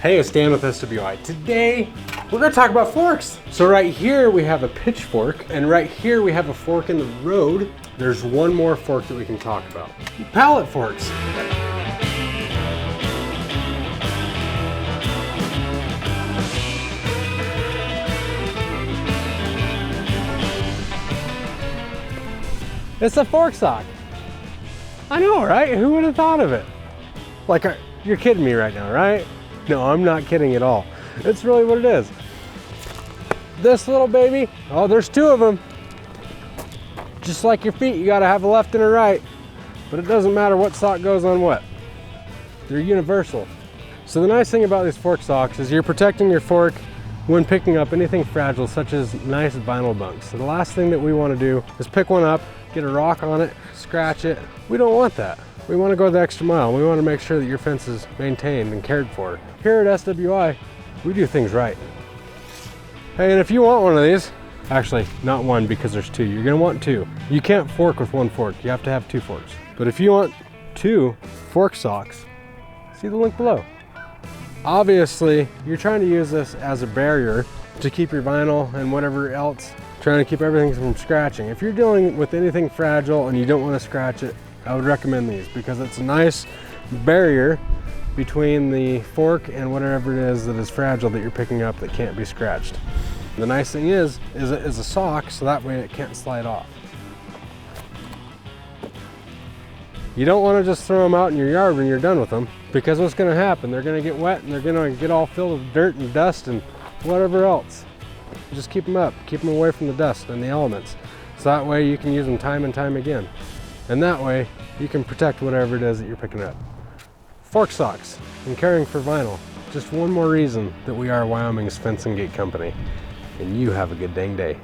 Hey, it's Dan with SWI. Today, we're gonna talk about forks. So right here we have a pitchfork, and right here we have a fork in the road. There's one more fork that we can talk about. Pallet forks. It's a fork sock. I know, right? Who would have thought of it? Like, you're kidding me right now, right? No, I'm not kidding at all. It's really what it is. This little baby, oh, there's two of them. Just like your feet, you gotta have a left and a right. But it doesn't matter what sock goes on what. They're universal. So the nice thing about these fork socks is you're protecting your fork when picking up anything fragile, such as nice vinyl bunks. So the last thing that we wanna do is pick one up, get a rock on it, scratch it. We don't want that. We want to go the extra mile. We want to make sure that your fence is maintained and cared for. Here at SWI, we do things right. Hey, and if you want one of these, actually not one because there's two, you're gonna want two. You can't fork with one fork, you have to have two forks. But if you want two fork socks, see the link below. Obviously, you're trying to use this as a barrier to keep your vinyl and whatever else, trying to keep everything from scratching. If you're dealing with anything fragile and you don't want to scratch it, I would recommend these because it's a nice barrier between the fork and whatever it is that is fragile that you're picking up that can't be scratched. The nice thing is it is a sock, so that way it can't slide off. You don't want to just throw them out in your yard when you're done with them, because what's going to happen? They're going to get wet and they're going to get all filled with dirt and dust and whatever else. Just keep them up, keep them away from the dust and the elements. So that way you can use them time and time again. And that way you can protect whatever it is that you're picking up. Fork socks and caring for vinyl. Just one more reason that we are Wyoming's Fence and Gate Company. And you have a good dang day.